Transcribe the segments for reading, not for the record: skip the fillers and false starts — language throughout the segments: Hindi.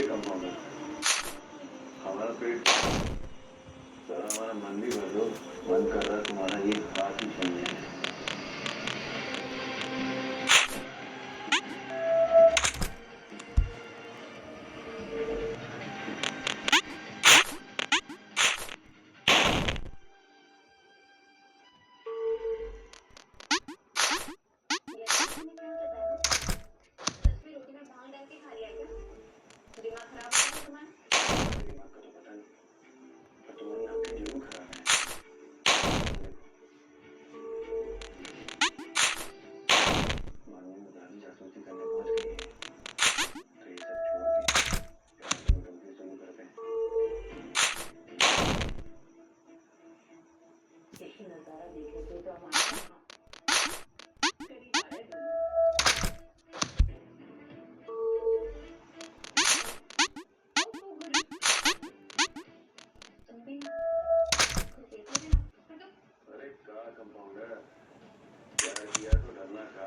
कंपाउंडर, हमारा पेट सर, हमारा मन भी भर दो। मन कर रहा तुम्हारा एक हाथ ही छीन लें। दिमाग का तो पता नहीं, पर तुम्हारी आंखें जरूर खराब है। मालूम है दादी जासूसी करने पहुंच गई है, तो ये सब छोड़ के तुम गलती शुरू कर दें। यही नजारा देखे तो हमारा करीब आए दोनों। तुम भी कुछ देखे थे ना? अरे का कंपाउंडर, प्यार किया तो डरना का।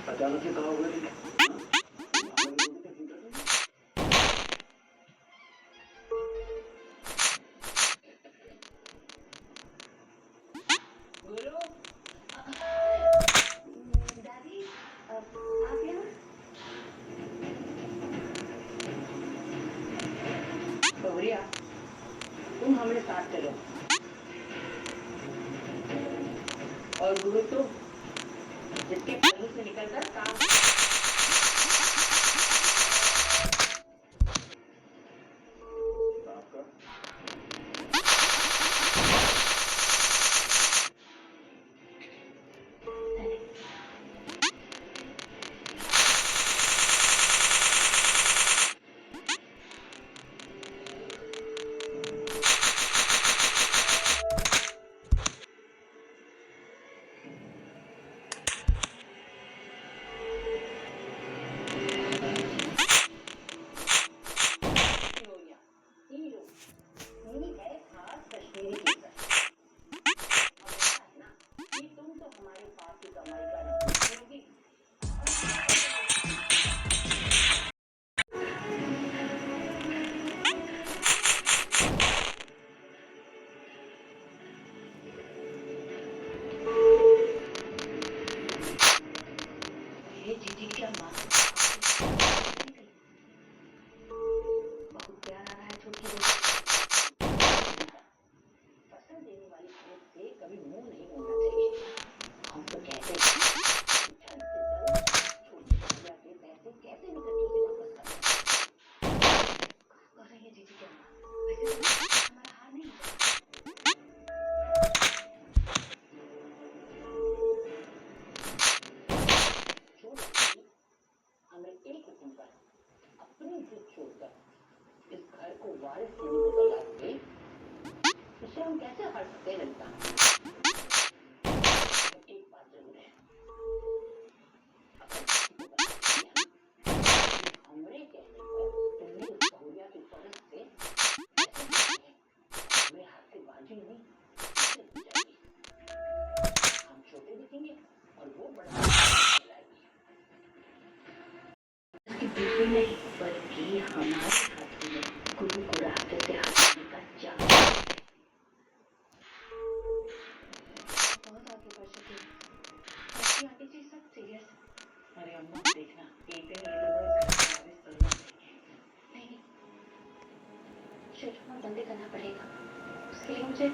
अचानक से कहा हुआ गुरु, दादी, आप यहाँ? गौरिया, तुम हमारे साथ चलो। और गुरु तो जिसके पहलू से निकलकर काम आपका हो गया। ये लो, ये है खास कश्मीरी केसर। अब ऐसा है ना कि तुम तो हमारे पास की कमाई का नहीं होगी। ये जीजी क्या माँ बहुत प्यार आ रहा है छोटी बेटी। पसंद देने वाली औरत से कभी मुंह नहीं मोड़ना चाहिए। हम तो कहते हैं जल्द से जल्द छोटी भैया के पैसे कैसे भी करके उसे वापस कर कर रही है जीजी क्या माँ। वैसे तो हमारा हार नहीं है। छोड़ दीजिए, हमें एक हुक्म पर अपनी जिद छोड़कर इस घर को वारिस देने को तैयार हुए, इसे हम कैसे हार सकते हैं ललिता? एक बात जरूर है, अगर किसी को बता दिया हमरे कहने पर तुमने उस बहुरिया की फौरत से ऐसे किया है, हमें हाथ से बाजी नहीं जाएगी। हम छोटे दिखेंगे और वो बड़ा लाएगी। उसकी बीवी नहीं बल्कि हमारे हाथों में गुरु कुराते से हाथों का जान बहुत आगे बढ़ चुकी है। आपकी आगे चीज सब सीरियस है। अरे अम्मा देखना एक दिन ये दोनों इस घर में वारिस जरूर बनेंगे। नहीं शोषण बंद करना पड़ेगा। उसके लिए मुझे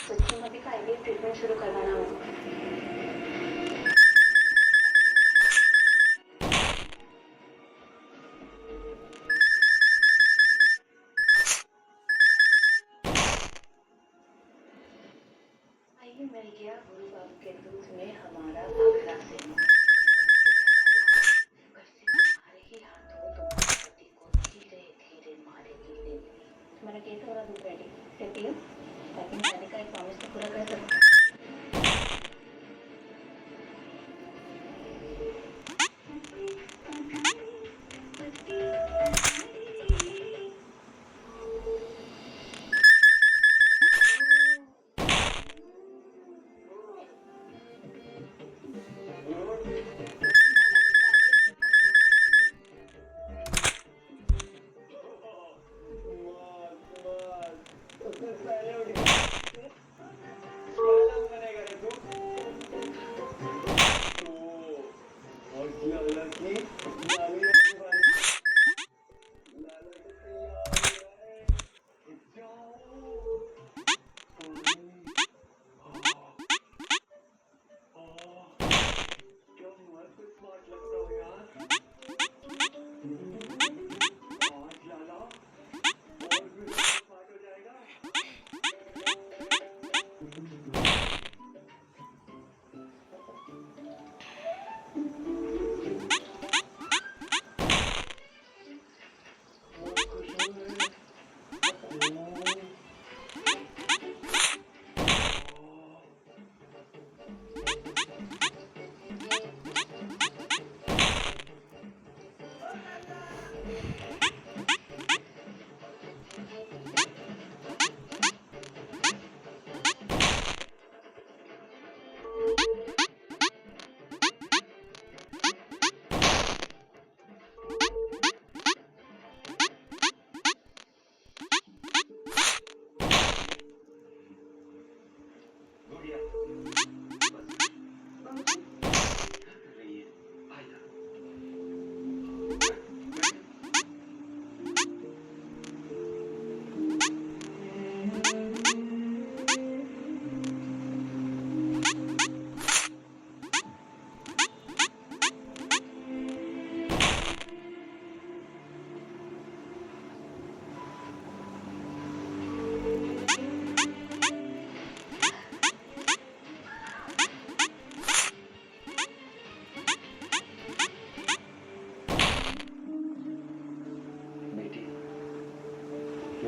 सच्ची का आईवीएफ ट्रीटमेंट शुरू करवाना होगा। आइए मिल गया गुरु बाबू के दूध में हमारा भाखड़ा से घर से तुम्हारे ही हाथों तुम्हारे पति को धीरे धीरे मारेगी लेनी। तुम्हारा कैसे हो रहा दूध रेडी कहती हूँ ताकि मैं शादी का एक प्रॉमिस तो पूरा कर सकूँ।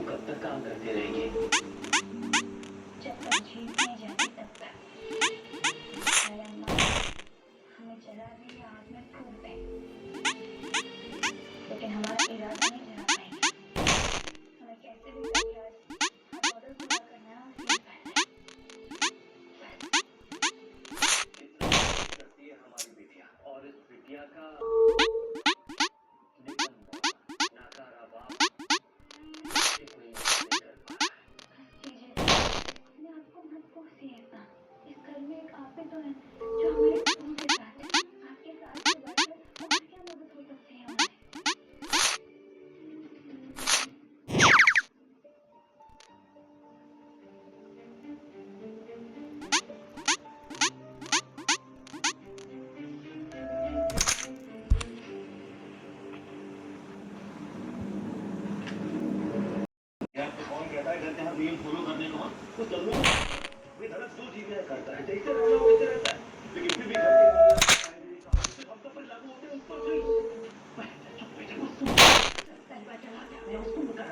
कब तक काम करते रहेंगे? जब तक जीत नहीं जाती तब तक। अरे अम्मा हमें जला भी आग में फूंक दें लेकिन हमारा इरादा नहीं जला पाएंगे। हमें कैसे भी करके आज ऑर्डर पूरा करना है और सील करना है। करती है हमारी बिटिया और इस बिटिया का नाकारा बाप कोई नहीं कर पा रहा है। अपने आप को मत कोसिए ऐसा। इस घर में एक आप ही तो है जो हमारे बच्चों के साथ है। आपके साथ जो बैठे और क्या मदद हो सकती है हमारी। कौन कहता है घर के हर नियम फॉलो करने को? तो चलो ये गलत सोच ही क्या करता है, जैसे रहना वैसे रहता है, लेकिन फिर भी घर के नियम हम सब पर लागू होते हैं उस पर नहीं। मैं उसको बता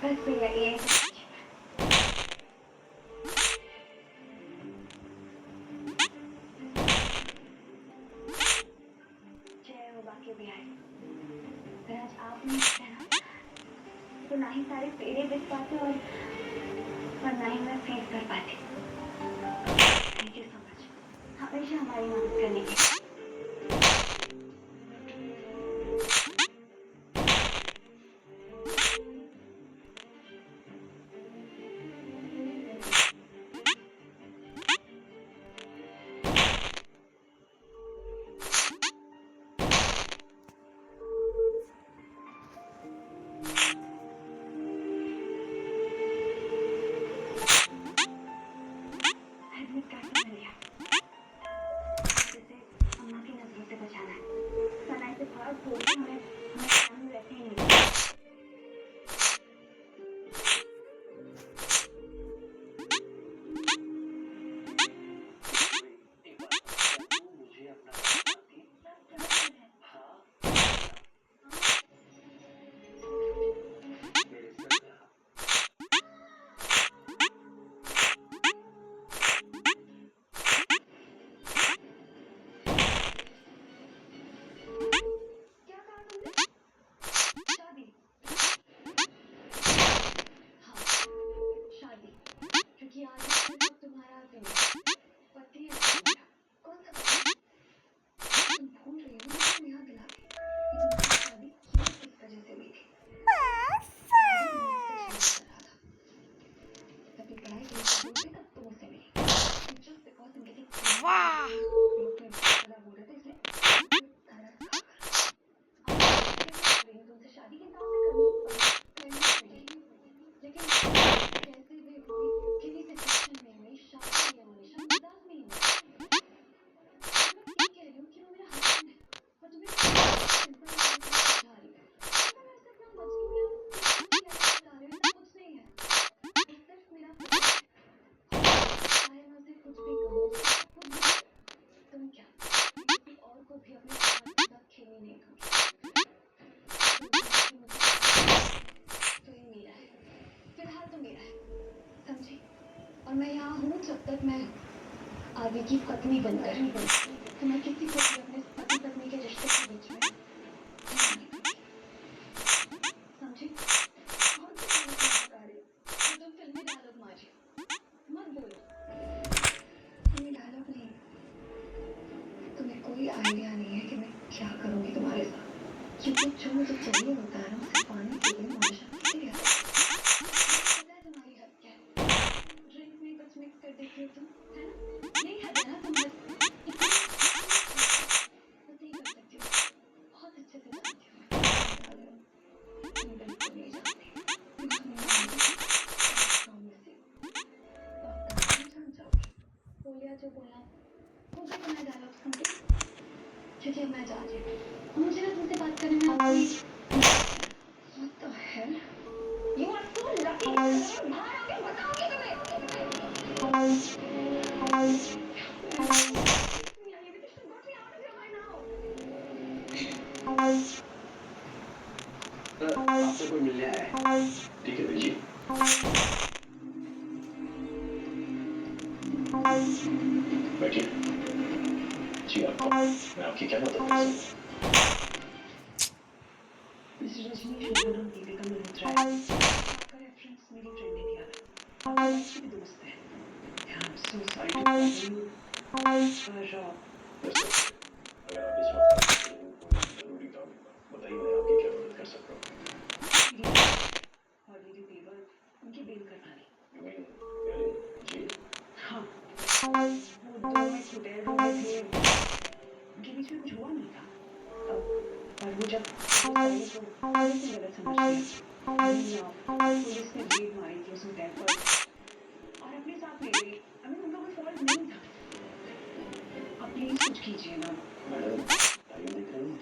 बस भैया ये जय हो बाकी बिहारी। अगर आज आप नहीं होते ना तो ना ही सारे फेरे बिक पाते और ना ही मैं फेस कर पाती। थैंक यू सो मच हमेशा हमारी मदद करने के लिए। एडमिट कार्ड तो मिल गया। जिसे अम्मा की नजरों से बचाना है। सनाई से थोड़ा बोल के हमें सामने रहते ही नहीं। एक बात तू मुझे अपना बताती हाँ मेरे सर का क्या कहा तुमने? शादी। हाँ शादी क्योंकि आज तक तुम्हारा पति है। कौन सा पति? तुम भूल रही हो ना, तुम यहाँ दिला दी कि तुम्हारी शादी किस वजह से हुई थी। तभी पढ़ाई के लिए बोलते तब तुम उससे मिली। Just because तुम getting लोग तो ज्यादा बोल रहे थे इसलिए तुमसे शादी के नाम पे करनी पड़ी लेकिन कैसे भी हुई किसी सिचुएशन में हुई शादी या हमेशा मजाक नहीं हुआ। मैं ठीक कह रही हूँ कि वो मेरा हस्बैंड है और तुम्हें सिंपल समझा रही है। मैं ऐसे अपना मजनू या बता रही हूँ कुछ नहीं है। वो सिर्फ मेरा पति है। चाहे मैं उसे कुछ भी कहूँ खुद भी तुम क्या किसी और को भी अपने साथ खेलने नहीं दूंगी। तो ये मेरा है फिलहाल तो मेरा है समझी। और मैं यहाँ हूँ जब तक मैं आगे की पत्नी बनकर तो मैं किसी को भी अपने पति पत्नी के रिश्ते के बीच में नहीं आने दूंगी। समझी। और तुम बता रही हो तो तुम फिल्मी डायलॉग मारी मत बोलो। फिल्मी डायलॉग नहीं तुम्हें कोई आइडिया नहीं है कि मैं क्या करूंगी तुम्हारे साथ क्योंकि जो मुझे चाहिए होता है ना उसे पाने के लिए मुझे किसी भी तुम्हारी हद क्या है। ड्रिंक में कुछ मिक्स कर देती हो तुम है ना यही हद है ना तुम बस नहीं कर सकती हो। बहुत अच्छे से जानती हो तुम बिल्कुल नहीं जानती। जान जाओगी बोल लिया जो बोलना वो भी तुम्हारे डायलॉग सुन के क्योंकि अब मैं जा रही हूँ। मुझे ना तुमसे बात करने में कोई What the hell? You are so lucky. बाहर आके बताऊंगी तुम्हें। ये भी तो got me out of your mind now. आपसे कोई मिलने आया है ठीक है भेजिए बैठिए जी आपको मैं आपकी क्या मदद कर सकता Mr. Rajneesh, मेरा नाम दीपिका मल्होत्रा है। आपका रेफरेंस मेरी फ्रेंड ने दिया था। आप वाइफ की दोस्त है। I'm so sorry to bother you. पर हूँ अगर आप इस वक्त कोई जरूरी काम बताइए मैं आपकी क्या मदद कर सकता हूँ हॉलीडे देवर उनकी बेल करवानी। You mean जी हाँ वो दो में खुटेल हो गए थे उनके बीच में कुछ हुआ नहीं था और वो जब पुलिस ने गलत समझ लिया पुलिस ने रेड मारी थी उस होटल पर और अपने साथ ले गई। उनका कोई फॉल्ट नहीं था। आप प्लीज कुछ कीजिए ना। मैडम टाइम देख रही हैं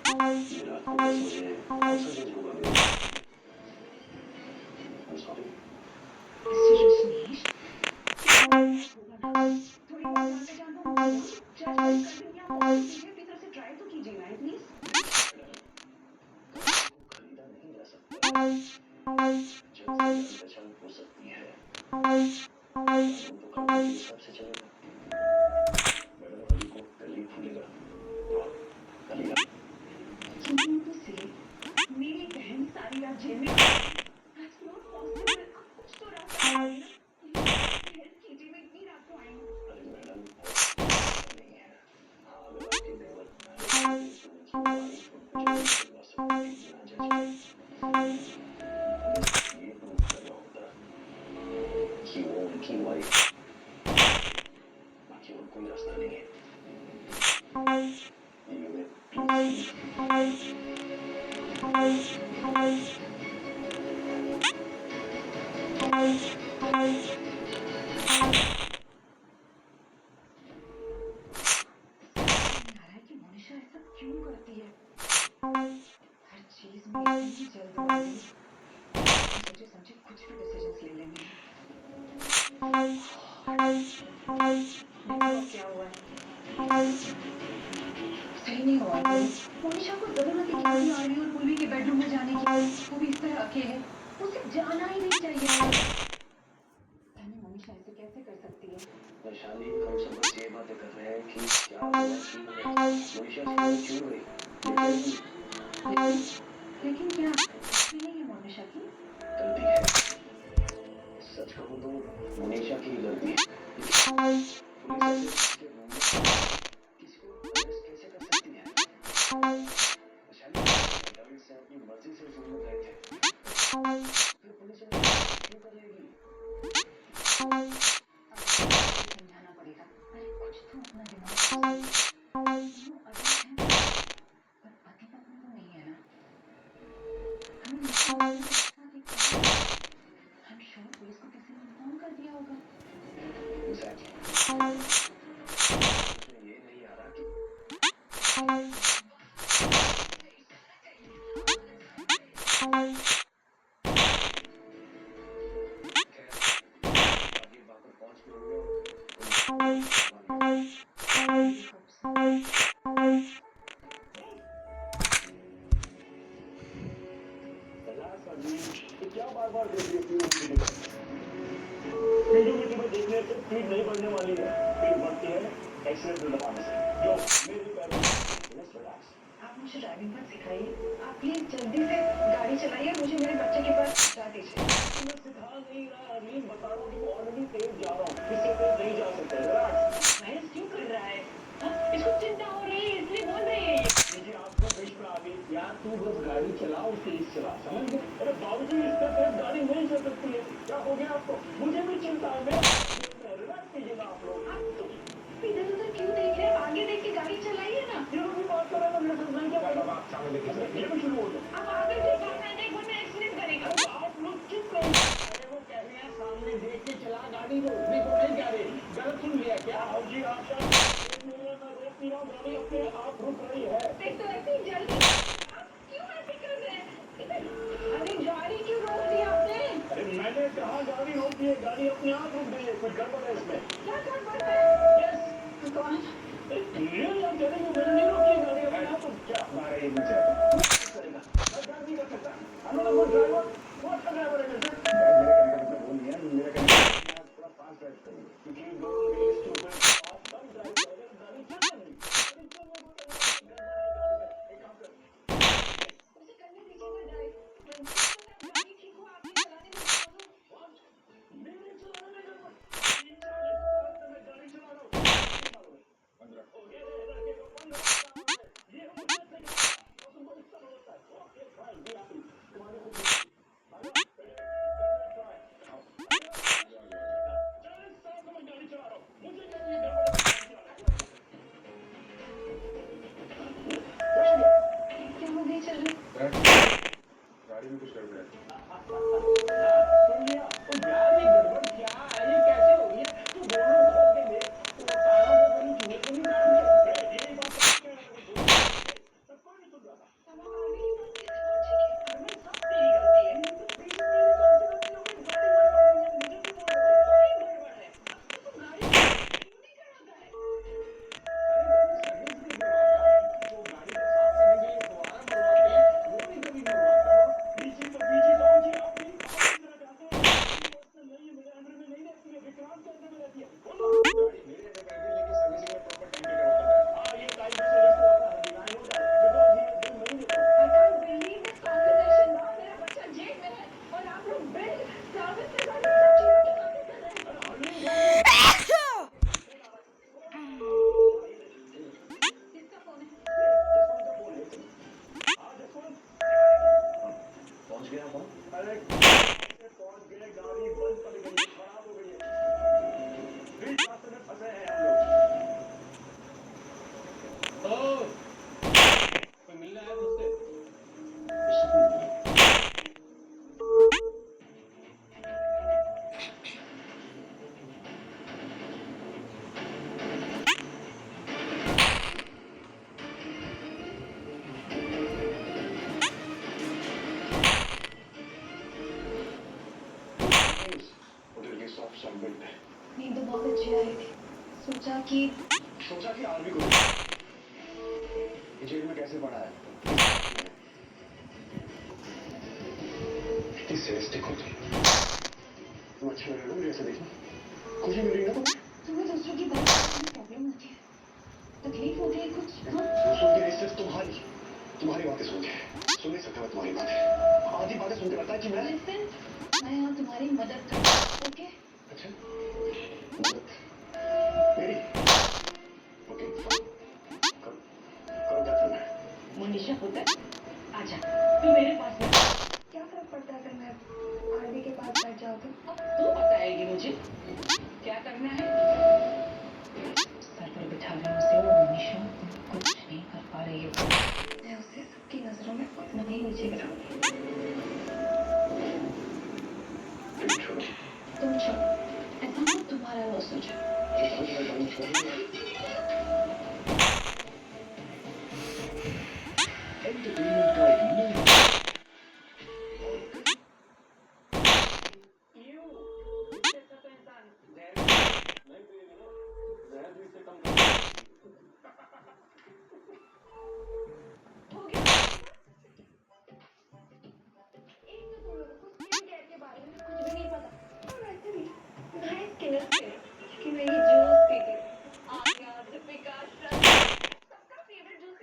ये रात को 10 बजे कौन सा जज होगा मेरे I'm sorry मिस्टर रजनीश होगा ना थोड़ी बहुत जान पहचान तो होगी ना। जज कर देंगे आप और कीजिए अपनी तरफ से ट्राई तो कीजिए ना प्लीज। मैडम को खरीदा नहीं जा सकता जल्द से जल्द पहचान हो सकती है। कानून तो कानून के हिसाब से चलेगा। मैडम अभी को कल ही खुलेगा। कल ही तो सिले मेरी बहन सारी रात जेल में That's not possible. आप कुछ तो रास्ता निकालिए ना। हेल्प कीजिए, मैं इतनी रात को आई हूँ। अरे मैडम नहीं है। हाँ अगर आपके देवर करवा सकते बिना जज के ये प्रूव करना होता कि वो उनकी वाइफ, बाकी और कोई रास्ता नहीं है। कि मोनिशा ऐसा क्यों करती है? हर चीज में इतनी जल्दबाजी। सोचे समझे कुछ भी डिसीजंस ले लेंगे। देखो क्या हुआ है। सही नहीं हुआ है। मोनिशा को जरूरत ही क्या थी आरवी और पूर्वी के बेडरूम में जाने की, वो भी इस तरह अकेले। उसे जाना ही नहीं चाहिए। तन्ने मोनिशा ऐसे कैसे कर सकती है? वैशाली हम सब बस ये बातें कर रहे हैं कि क्या हुआ मोनिशा क्यों गई। लेकिन क्या गलती नहीं है मोनिशा की? गलती है, सच कहूँ तो मोनिशा की ही गलती है। पुलिस ऐसे किसी को अरेस्ट कैसे कर सकती है? वैशाली डॉक्टर से अपनी मर्जी से रूम में गए थे, फिर पुलिस क्यों करेगी? समझाना पड़ेगा। अरे कुछ तो अपना दिमाग दोनों अजीब हैं, पर पति पत्नी तो नहीं है ना। I'm sure पुलिस को किसी ने इन्फॉर्म कर दिया होगा। ये नहीं आ रहा कि आगे बाकर पहुंच गए क्या बार बार देख रही है वीडियो में देखने से स्पीड नहीं बढ़ने वाली है, स्पीड बढ़ती है एक्सीलेटर दबाने से। जो मेरी रिलैक्स। आप मुझे ड्राइविंग मत सिखाइए। आप प्लीज जल्दी से गाड़ी चलाइए, मुझे मेरे बच्चे के पास पहुंचा दीजिए। मैं सिखा नहीं रहा, अभी बता रहा हूँ कि वो ऑलरेडी तेज जा रहा हूँ, इससे तेज नहीं जा सकते। रिलैक्स। महज क्यों कर रहा है? इसको चिंता हो रही है इसलिए बोल रही है। देखिए आपको प्रश्न आ गई यार, तू बस गाड़ी चलाओ, तेज चला, समझ गए? अरे बाबूजी इससे तेज गाड़ी नहीं चल सकती है। क्या हो गया आपको? मुझे भी चिंता है। रिलैक्स कीजिएगा आप लोग। इधर उधर क्यों देख रहे हैं? आगे देख के गाड़ी चलाइए ना। ये लोग भी बात कर रहे हैं, मेरे साथ नहीं क्या करेगा? सामने देखिए ये भी शुरू हो गया। आप आगे देख नहीं वरना एक्सीडेंट करेगा। आप लोग चुप रहिए। अरे वो कह रहे हैं सामने देख के चला गाड़ी, रोकने को नहीं कह रहे। गलत सुन लिया क्या? जी आप रोक नहीं रहा, गाड़ी अपने आप रुक रही है। एक तो ऐसी जल्दी आप क्यों ऐसे कर रहे हैं? अरे गाड़ी क्यों रोक दी आपने? अरे मैंने कहा गाड़ी रोक दी है, गाड़ी अपने आप रुक गई है। कुछ गड़बड़ है इसमें। क्या गड़बड़ है? यस कौन? रियल आप कह रहे हो मैंने नहीं रोकी है गाड़ी अपने आप। क्या हमारे ये मुझे करेगा? मैं ड्राइव नहीं कर सकता। I'm not a good driver. बहुत अच्छा ड्राइवर है मेरे से। मेरे कहने का मतलब वो नहीं है, मेरे कहने का मतलब है थोड़ा फास्ट ड्राइव करिए, क्योंकि लोग मेरे स्टूडेंट आप कम ड्राइव करेंगे, गाड़ी चलना नहीं। अरे क्यों मैं बोल रहा हूँ गाड़ी में एक काम कर। उसे करने दीजिए ना ड्राइव। 20 गाड़ी ठीक हो, आपके चलाने में प्रॉब्लम। मेरे चलाने में गड़बड़। 3-4 साल से मैं गाड़ी चला रहा हूँ। 15 हो गए लड़के को 15 साल है। ये हो गया और तुमको इतना होता है। Okay fine, be happy. तुम्हारे कुछ संबंध है। नींद तो बहुत अच्छी आई थी। सोचा कि आर्मी को ये जेल में कैसे पड़ा है? इतनी सैडिस्टिक हो तुम अच्छा लग रहा है मुझे ऐसे देखना। खुशी मिल रही है ना तुम्हें दूसरों की बात करने में प्रॉब्लम होती है, तकलीफ होती है कुछ? हाँ, दूसरों की नहीं, सिर्फ तुम्हारी बातें सुन नहीं सकता मैं तुम्हारी बातें। आधी बातें सुनकर लगता है कि मैं यहाँ तुम्हारी मदद कर रहा हूँ, ओके? अच्छा, मदद मेरी? ओके, करो क्या करना है। मुनीशा पुत्र, आजा, तू मेरे पास बैठ। क्या फर्क पड़ता है अगर मैं आरवी के पास बैठ जाऊँ तो? अब तू बताएगी मुझे क्या करना है। सर पर बिठा लेने से वो मुनीशा कुछ नहीं कर पा रही है। मैं उसे सबकी नजरों में अपना ही नीचे गिराऊंगी। तुम छोड़ो, ऐसा मत तुम्हारा लॉस हो जाए। एंटरटेनमेंट का एक नया हो गया। एक तो तुम लोगों को स्किन केयर के बारे में कुछ भी नहीं पता। और वैसे भी मैं स्किन कि मेरी जूस पीती हूँ। आर्या, दीपिका, श्रद्धा, सबका फेवरेट जूस।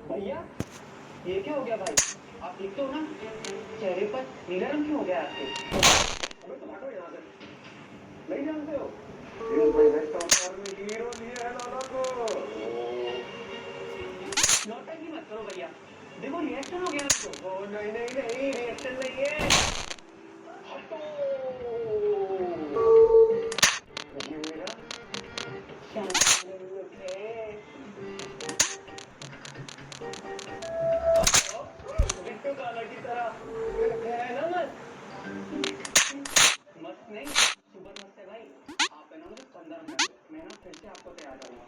भैया ये क्या हो गया भाई? आप ठीक तो हो ना? चेहरे पर नीला रंग क्यों हो गया आपके? अबे तुम हटो यहाँ से। नहीं जानते हो हीरो भाई नेक्स्ट अवतार में हीरो लिए है दादा को। नौटंकी मत करो भैया, देखो रिएक्शन हो गया उसको। ओ नहीं रिएक्शन नहीं है। हटो ये मेरा शानदार लुक है। बिट्टू काला की तरह है ना मत। मस्त नहीं, सुपर मस्त है भाई। आप है ना मुझे 15 मिनट, मैं ना फिर से आपको तैयार करूंगा।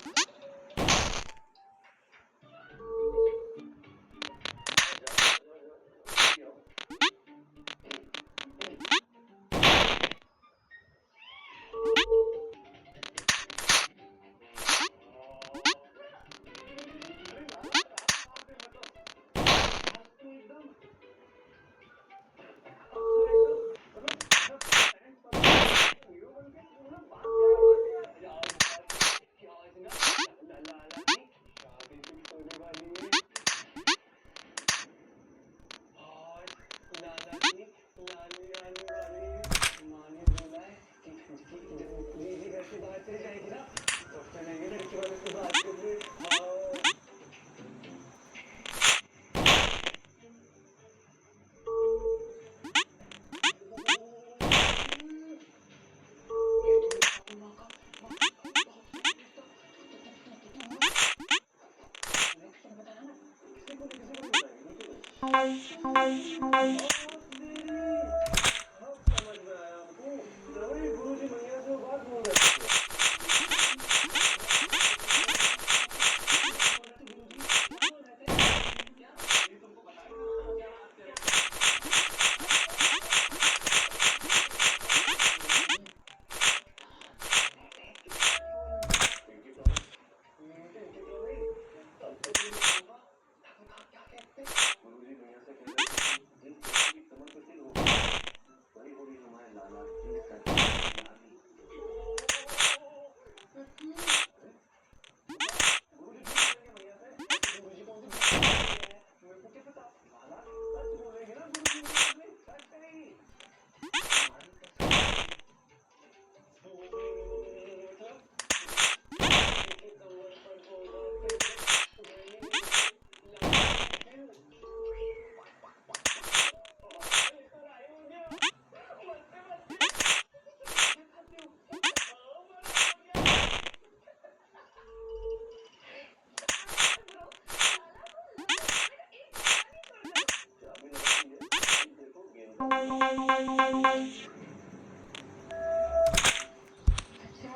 अच्छा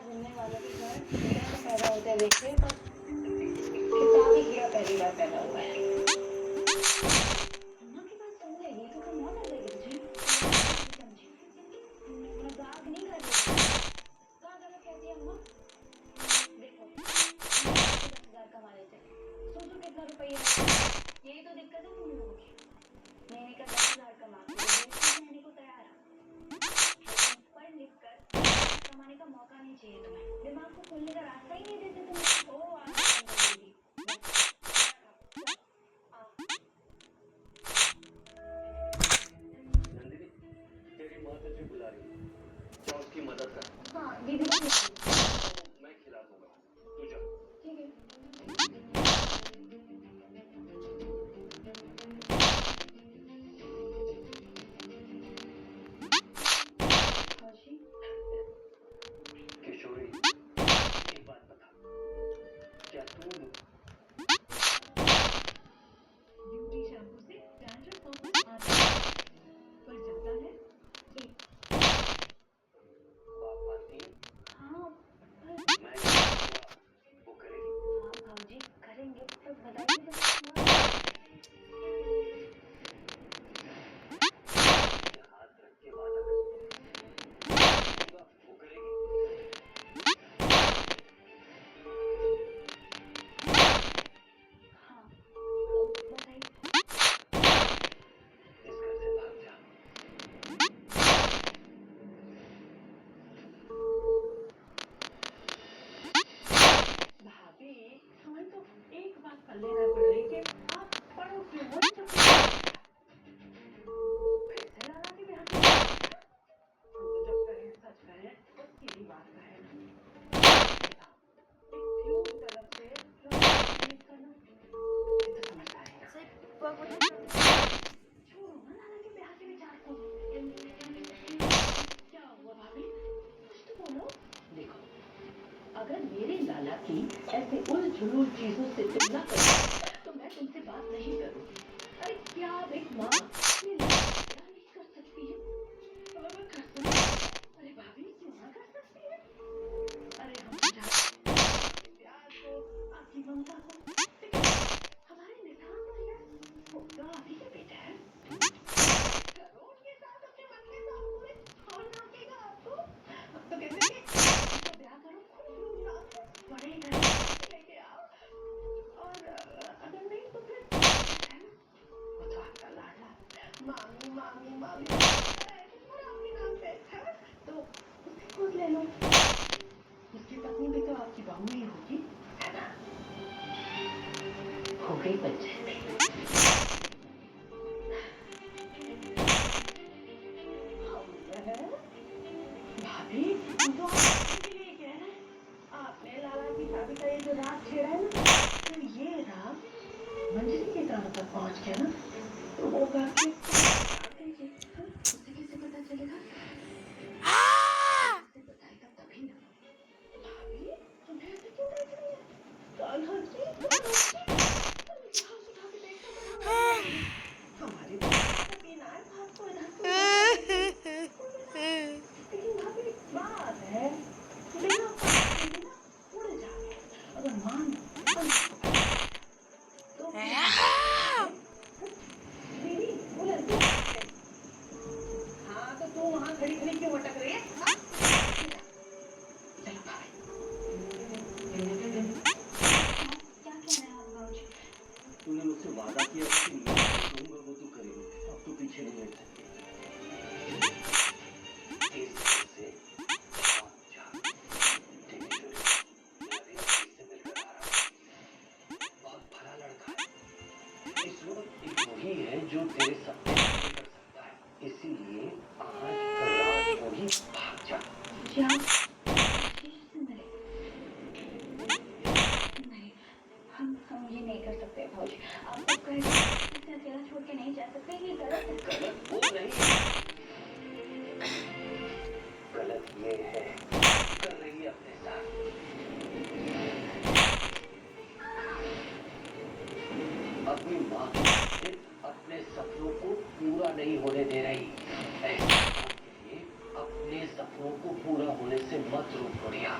घूमने वालों के घर कीड़ा तो पैदा होते हैं देखे, पर किताबी कीड़ा पहली बार पैदा हुआ है। अम्मा की बात सुन लेगी तो फिर मौत आ जाएगी तुझे। समझी? मजाक नहीं कर रही। कहाँ गलत कहती है अम्मा? देखो 10,000 कमा लेते हैं, सोचो कितना रुपया है। यही तो दिक्कत है तुम लोगों की। महीने का 10,000 कमा के रहने को तैयार है, लेकिन पढ़ लिख कर कमाने का मौका नहीं चाहिए तुम्हें। दिमाग को खोलने का रास्ता ही नहीं देते तुम। ओ दीदी नंदिनी, तेरी माँ तुझे बुला रही है। जा उसकी मदद कर। हाँ दीदी को मैं खिला दूंगा, तू जा। ठीक है। हर्षी किशोरी, एक बात बता, क्या तू ब्यूटी शैम्पू से डैंड्रफ फोकस आता है पर जाता है एक बात मानती है? हाँ पर मैं वो करेगी। हाँ भाजी करेंगे, पर बताइए बस हाथ रख के वादा कर। वो करेगी। हाँ बताइए। इस घर से भाग जा। भाभी हमें तो एक बात कर लेना पड़ रही कि आप पढ़ो क्यों हो तो फिर से लाला के ब्याह की हम तो जब कहें सच कहें तो सीधी बात कहें। बताओ एक क्यूट तरफ से क्यों करना, ये तो समझदारी ना। छोड़ो ना लाला के ब्याह के विचार को। क्या हुआ भाभी, कुछ तो बोलो। देखो अगर मेरे लाला की ऐसे उलझुल चीजों से तुलना करो तो मैं तुमसे बात नहीं करूं। अरे क्या आप एक माँ अपने लाला का ब्याह नहीं कर सकती है? और मैं कर सकती हूँ। अरे भाभी क्यों ना कर सकती है? अरे हम जानते हैं आपके प्यार को, आपकी ममता को, लेकिन हमारे निशान पर है वो तो आप ही के बेटे हैं। करो उनके साथ अपने मन के साथ पूरे और नाचेगा आपको। अब तो कहते हैं कि इसका ब्याह करो खूब धूमधाम से, बड़े घर लेके आओ, और अगर नहीं तो फिर है ना, वो तो आपका लाडला मामी मामी मामी करता है, पूरा आपके नाम पे है, तो उसे खुद ले लो। उसकी पत्नी भी तो आपकी बहू ही होगी, है ना? हो गई पंचायत। भाभी हम तो आपके लिए कह रहे हैं, आपने लाला की शादी का ये जो राग छेड़ा है ना, तो ये राग मंजरी के कान तक पहुंच गया ना, तो वो बात के काट दीजिए। हाँ? उसे कैसे पता चलेगा? उसे बताएगा तभी ना। भाभी तुम्हें ऐसे क्यों देख रही है? कान्हा जी, कान्हा जी, अरे यहाँ सुधा के देखो तो हमारी बात पीना है, आपको इधर से उधर लेकिन भाभी बात है बिना बात के भी ना उड़ जाए। अगर मान तो दीदी वो लड़की हाँ तो तू वहाँ खड़ी खड़ी क्यों अटक रही है? हाँ? चलो भाभी क्या कह रहे हैं आप भाजी? तूने मुझसे वादा किया कि मैं जो कहूंगा वो तू करेगी। अब तू पीछे नहीं हट सकती। इस घर से भाग जा। ठीक है शोरी, मैं अभी ऑफिस से मिलकर आ रहा हूँ। बहुत भला लड़का है। इस वक्त एक वही है जो तेरे सपने पूरे कर सकता है। इसीलिए आज रात को ही भाग जा। जी आप नहीं, हम ये नहीं कर सकते भाजी। आप तो कह इसे अकेला छोड़ के नहीं जा सकते, ये गलत है। गलत वो नहीं, गलत ये है कर रही है अपने साथ। अपनी माँ की खातिर, अपनी अपने सपनों को पूरा नहीं होने दे रही। ऐसे अपने सपनों को पूरा होने से मत रोक गुड़िया।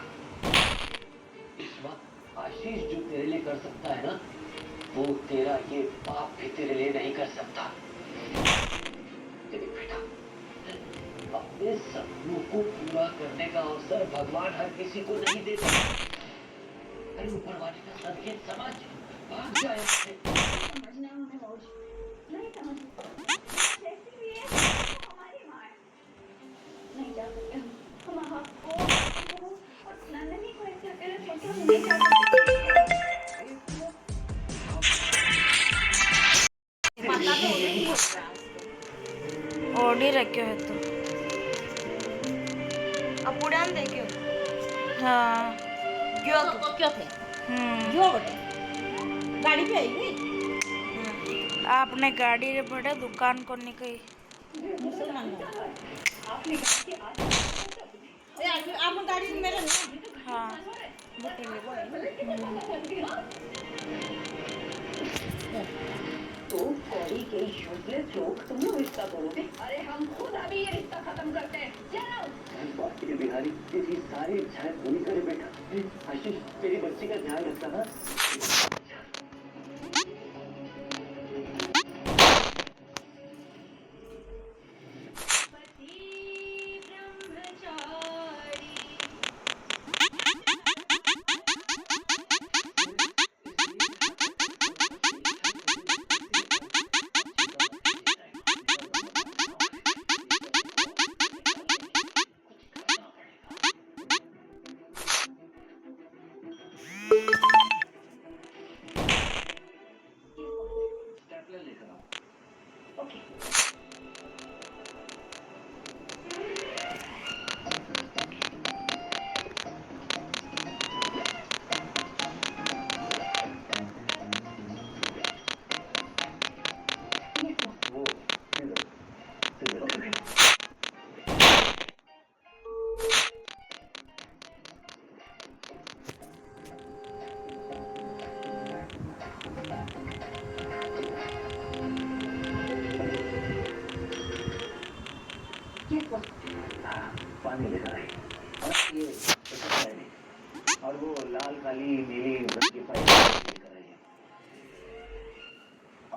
इस वक्त आशीष जो तेरे लिए कर सकता है ना, वो तेरा ये बाप भी तेरे लिए नहीं कर सकता। देख बेटा, अपने सपनों को पूरा करने का अवसर भगवान हर किसी को नहीं देता। अरे ऊपर वाले का संकेत समझ, भाग जाए उससे। समझना है हमें मौज, नहीं समझ जैसी भी है वो हमारी माँ है। नहीं जा सकते हम आपको और नंदनी को ऐसे अकेले छोड़कर हम नहीं जा सकते। पता तो नहीं होगा ओडी रख्यो है तो अब उड़ान देख्यो हाँ गयो तो क्यों थे हम्म बटे गाड़ी पे आई गई आपने गाड़ी रे बड़े दुकान को निकली मुसलमान हो आपने आप गाड़ी मेरे हाँ बुट्टे में वो तो कौड़ी के यूजलेस लोग तुम लोग रिश्ता तोड़ोगे। अरे हम खुद अभी ये रिश्ता खत्म करते हैं। चलो बिहारी तेरी सारी इच्छाएं पूरी करे बेटा। आशीष तेरी बच्ची का ध्यान रखता ना। स्टेपलर लेकर आओ। ओके वो सिजर पानी लेकर आई और ये और वो लाल काली नीली रंग की पाइप लेकर आई है।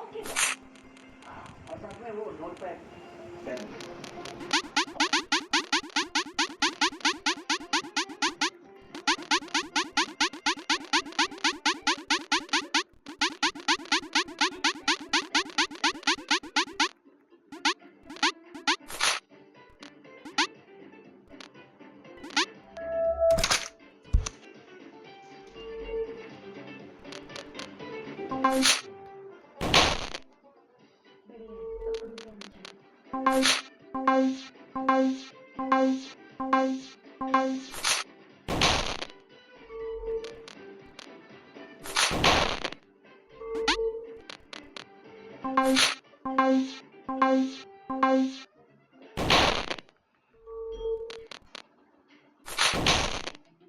ओके और साथ में वो नोट पैड पेन।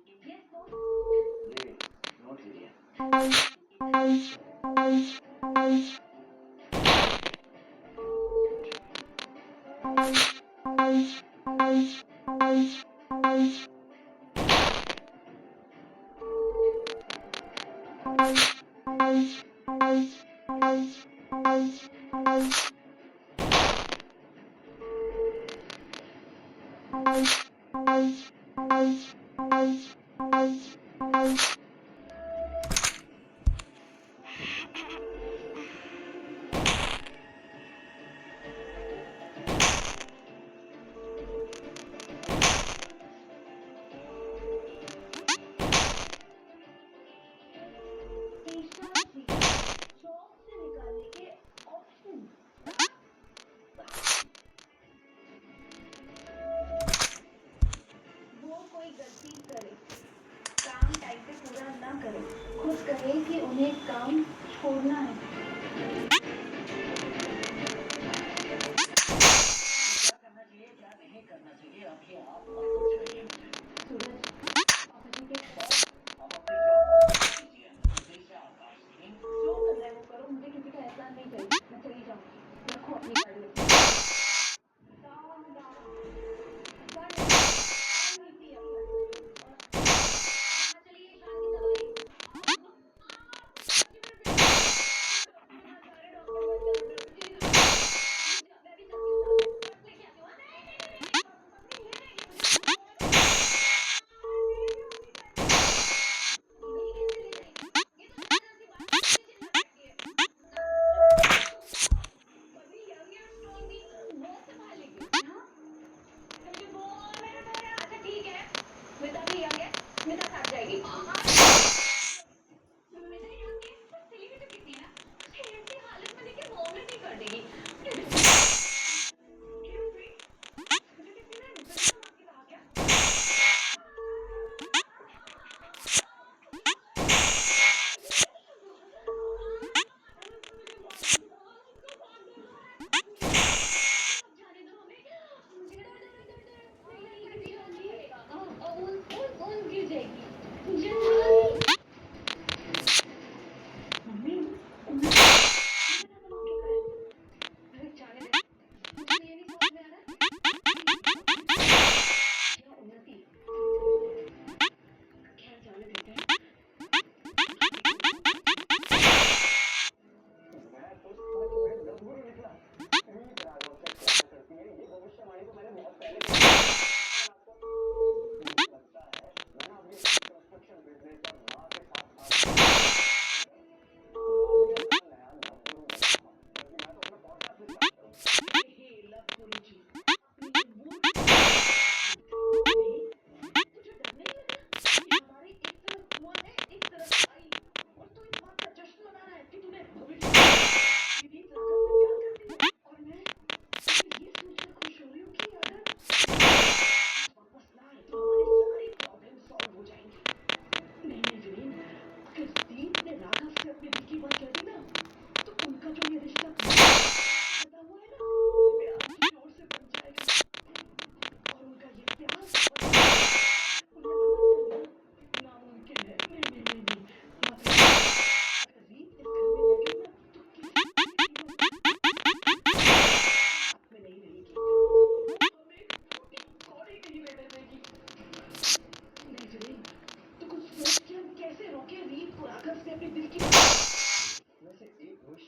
ये नोट लीजिए। शौक से निकालने के ऑप्शन वो कोई गलती करे, काम टाइम पे पूरा ना करे, खुद कहे कि उन्हें काम छोड़ना है। क्या करना चाहिए क्या नहीं करना चाहिए अभी आप मत पूछिए मुझे। सूरज पापा जी के खौफ आप अपनी जॉब कीजिए। जैसे आकाश सिंह जो कर रहे हैं वो करो, मुझे किसी का एहसान नहीं चाहिए, मैं चली जाऊंगी।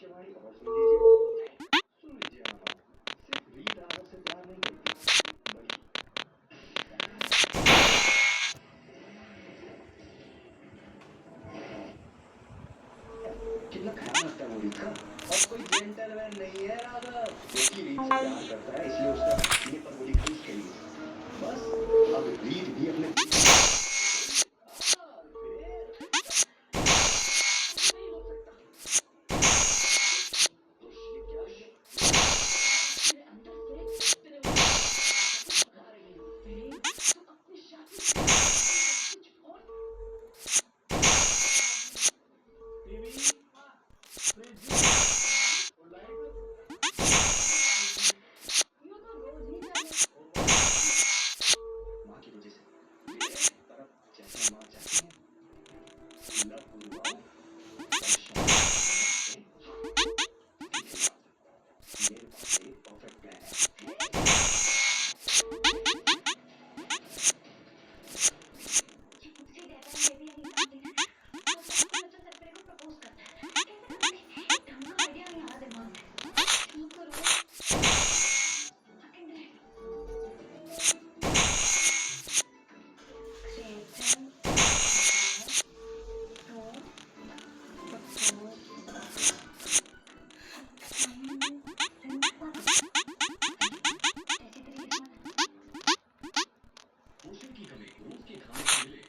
हमारी खबर सुन लीजिए। सुन लीजिए आप बात। सिर्फ रीत आदर से प्यार नहीं करती, बल्कि कितना ख्याल रखता है वो रीत का। और कोई जेंटलमैन नहीं है राघव, क्योंकि रीत से प्यार करता है इसलिए उसने सीने पर गोली खुद खेली। बस अब रीत भी अपने नहीं हो सकता। तो ये क्या है? मेरे अंदर से तेरे ऊपर आ रही हूँ। तू अपनी शादी कुछ और टीवी, फ्रिज और लाइट। यूं तो रोज ही जाने माँ की वजह से मेरे तरफ जैसा माँ चाहती है, लव गुरुआओ और शादी। मेरे पास एक परफेक्ट प्लान है। ये मुझसे कहता है बेबी आई नीड समथिंग और साथ में बच्चा सर को प्रपोज करता है। कैसे करोगे? एक ढंग का आइडिया नहीं आ रहा दिमाग में। क्यों करो? सेकंड है। क्रिएटिव पोषण की कमी रोज के खाने से मिले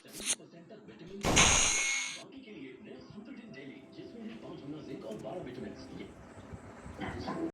70% तक विटामिन। बाकी के लिए नया सुपरटेन डेली जिसमें है 5 गुना जिंक और 12 विटामिन।